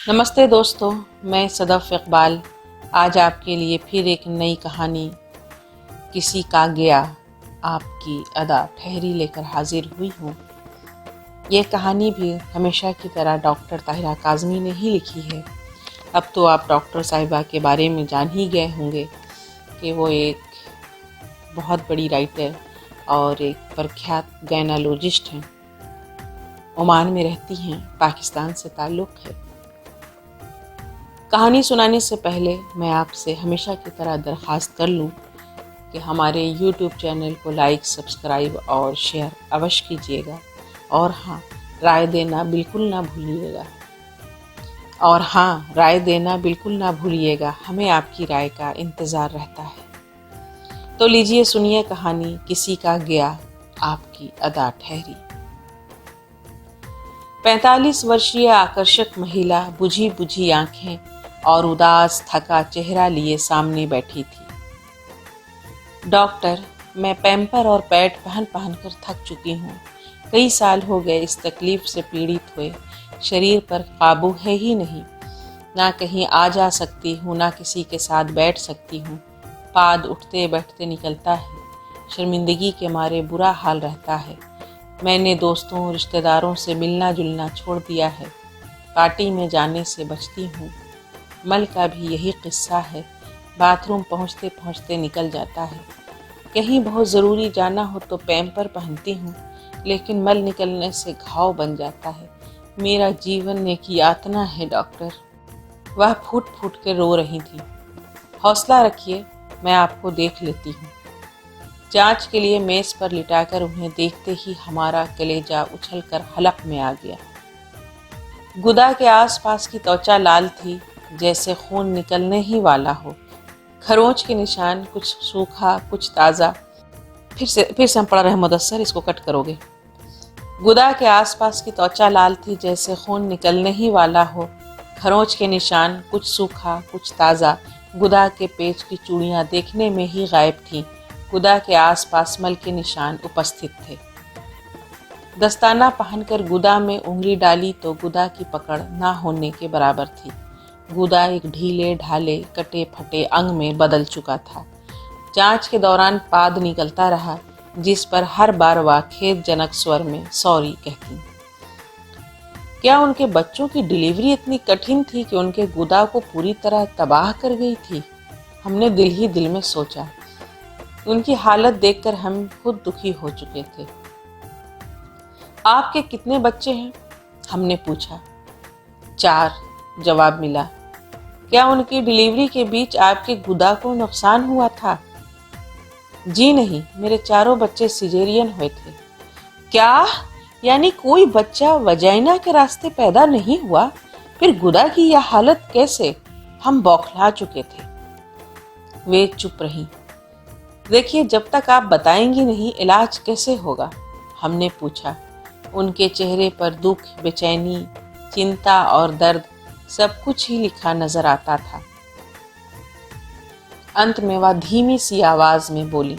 नमस्ते दोस्तों, मैं सदफ इकबाल आज आपके लिए फिर एक नई कहानी किसी का गया आपकी अदा ठहरी लेकर हाजिर हुई हूँ। ये कहानी भी हमेशा की तरह डॉक्टर ताहिरा काज़मी ने ही लिखी है। अब तो आप डॉक्टर साहिबा के बारे में जान ही गए होंगे कि वो एक बहुत बड़ी राइटर और एक प्रख्यात गायनोलॉजिस्ट हैं। ओमान में रहती हैं, पाकिस्तान से ताल्लुक़ है। कहानी सुनाने से पहले मैं आपसे हमेशा की तरह दरख्वास्त कर लूँ कि हमारे YouTube चैनल को लाइक, सब्सक्राइब और शेयर अवश्य कीजिएगा। और हाँ, राय देना बिल्कुल ना भूलिएगा। हमें आपकी राय का इंतज़ार रहता है। तो लीजिए सुनिए कहानी किसी का गया आपकी अदा ठहरी। 45 वर्षीय आकर्षक महिला बुझी बुझी आंखें और उदास थका चेहरा लिए सामने बैठी थी। डॉक्टर, मैं पैम्पर और पैड पहन कर थक चुकी हूँ। कई साल हो गए इस तकलीफ से पीड़ित हुए। शरीर पर काबू है ही नहीं। ना कहीं आ जा सकती हूँ, ना किसी के साथ बैठ सकती हूँ। पाद उठते बैठते निकलता है। शर्मिंदगी के मारे बुरा हाल रहता है। मैंने दोस्तों और रिश्तेदारों से मिलना जुलना छोड़ दिया है। पार्टी में जाने से बचती हूँ। मल का भी यही किस्सा है। बाथरूम पहुँचते पहुँचते निकल जाता है। कहीं बहुत ज़रूरी जाना हो तो पैम्पर पहनती हूँ, लेकिन मल निकलने से घाव बन जाता है। मेरा जीवन एक यातना है डॉक्टर। वह फूट फूट के रो रही थी। हौसला रखिए, मैं आपको देख लेती हूँ। जांच के लिए मेज़ पर लिटाकर उन्हें देखते ही हमारा कलेजा उछलकर हलक में आ गया। गुदा के आसपास की त्वचा लाल थी, जैसे खून निकलने ही वाला हो। खरोंच के निशान, कुछ सूखा कुछ ताज़ा। फिर से हम पढ़ रहे हैं मुदस्सर, इसको कट करोगे। गुदा के आसपास की त्वचा लाल थी, जैसे खून निकलने ही वाला हो। खरोंच के निशान, कुछ सूखा कुछ ताज़ा। गुदा के पेच की चूड़ियाँ देखने में ही गायब थीं। गुदा के आसपास मल के निशान उपस्थित थे। दस्ताना पहनकर गुदा में उंगली डाली तो गुदा की पकड़ ना होने के बराबर थी। गुदा एक ढीले ढाले कटे फटे अंग में बदल चुका था। जांच के दौरान पाद निकलता रहा, जिस पर हर बार वह खेदजनक स्वर में सॉरी कहती। क्या उनके बच्चों की डिलीवरी इतनी कठिन थी कि उनके गुदा को पूरी तरह तबाह कर गई थी? हमने दिल ही दिल में सोचा। उनकी हालत देखकर हम खुद दुखी हो चुके थे। आपके कितने बच्चे हैं? हमने पूछा। 4 जवाब मिला। क्या उनकी डिलीवरी के बीच आपके गुदा को नुकसान हुआ था? जी नहीं, मेरे चारों बच्चे सिजेरियन हुए थे। क्या? यानी कोई बच्चा वजाइना के रास्ते पैदा नहीं हुआ? फिर गुदा की यह हालत कैसे? हम बौखला चुके थे। वे चुप रहीं। देखिए, जब तक आप बताएंगी नहीं, इलाज कैसे होगा? हमने पूछा। उनके चेहरे पर दुख, बेचैनी, चिंता और दर्द सब कुछ ही लिखा नजर आता था। अंत में वह धीमी सी आवाज में बोली,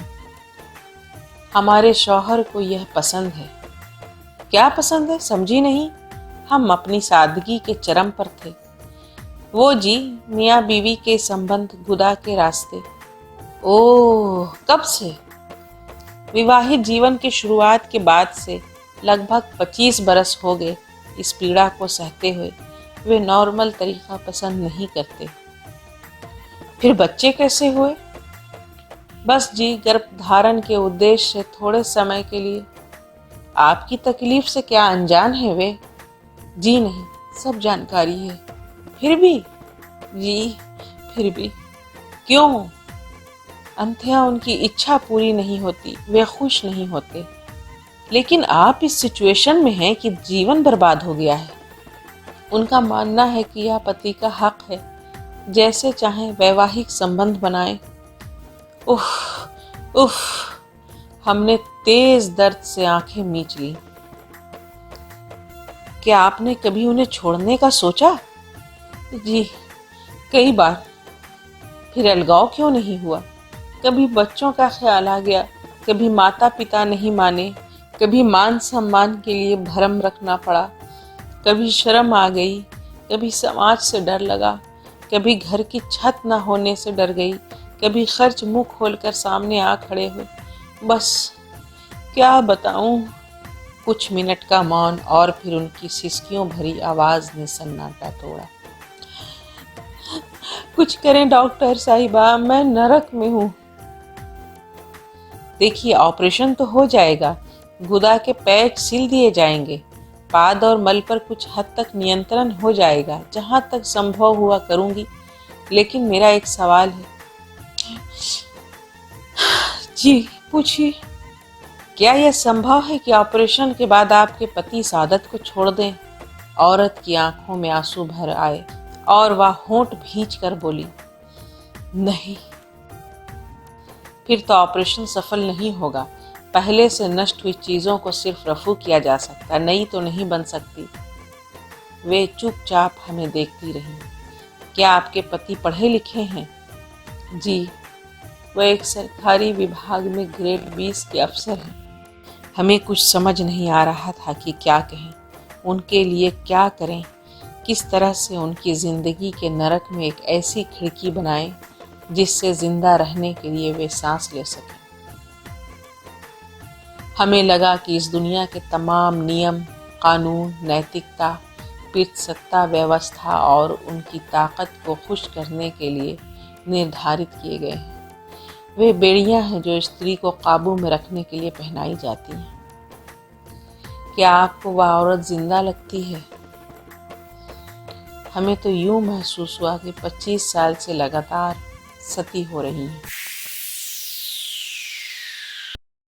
हमारे शौहर को यह पसंद है। क्या पसंद है? समझी नहीं। हम अपनी सादगी के चरम पर थे। वो जी, मियाँ बीवी के संबंध, गुदा के रास्ते। ओह, कब से? विवाहित जीवन की शुरुआत के बाद से। लगभग 25 बरस हो गए इस पीड़ा को सहते हुए। वे नॉर्मल तरीका पसंद नहीं करते। फिर बच्चे कैसे हुए? बस जी, गर्भधारण के उद्देश्य से थोड़े समय के लिए। आपकी तकलीफ से क्या अनजान है वे? जी नहीं, सब जानकारी है। फिर भी? जी, फिर भी। क्यों? अंततः उनकी इच्छा पूरी नहीं होती, वे खुश नहीं होते। लेकिन आप इस सिचुएशन में हैं कि जीवन बर्बाद हो गया है। उनका मानना है कि यह पति का हक है, जैसे चाहे वैवाहिक संबंध बनाए। उफ उफ, हमने तेज दर्द से आंखें मीच ली। क्या आपने कभी उन्हें छोड़ने का सोचा? जी, कई बार। फिर अलगाव क्यों नहीं हुआ? कभी बच्चों का ख्याल आ गया, कभी माता पिता नहीं माने, कभी मान सम्मान के लिए भरम रखना पड़ा, कभी शर्म आ गई, कभी समाज से डर लगा, कभी घर की छत न होने से डर गई, कभी खर्च मुंह खोलकर सामने आ खड़े हुए। बस क्या बताऊं। कुछ मिनट का मौन और फिर उनकी सिसकियों भरी आवाज ने सन्नाटा तोड़ा। कुछ करें डॉक्टर साहिबा, मैं नरक में हूँ। देखिए, ऑपरेशन तो हो जाएगा, गुदा के पैच सिल दिए जाएंगे, पाद और मल पर कुछ हद तक नियंत्रण हो जाएगा, जहां तक संभव हुआ करूंगी। लेकिन मेरा एक सवाल है। जी पूछिए। क्या यह संभव है कि ऑपरेशन के बाद आपके पति इस आदत को छोड़ दें? औरत की आंखों में आंसू भर आए और वह होंठ भींच कर बोली, नहीं। फिर तो ऑपरेशन सफल नहीं होगा। पहले से नष्ट हुई चीजों को सिर्फ रफू किया जा सकता, नई तो नहीं बन सकती। वे चुपचाप हमें देखती रहीं। क्या आपके पति पढ़े लिखे हैं? जी, वह एक सरकारी विभाग में ग्रेड 20 के अफसर हैं। हमें कुछ समझ नहीं आ रहा था कि क्या कहें, उनके लिए क्या करें, किस तरह से उनकी जिंदगी के नरक में एक ऐसी खिड़की बनाएं जिससे जिंदा रहने के लिए वे सांस ले सकें। हमें लगा कि इस दुनिया के तमाम नियम, कानून, नैतिकता, पितृसत्ता व्यवस्था और उनकी ताकत को खुश करने के लिए निर्धारित किए गए हैं। वे बेड़ियां हैं जो स्त्री को काबू में रखने के लिए पहनाई जाती हैं। क्या आपको वह औरत जिंदा लगती है? हमें तो यूं महसूस हुआ कि 25 साल से लगातार सती हो रही है।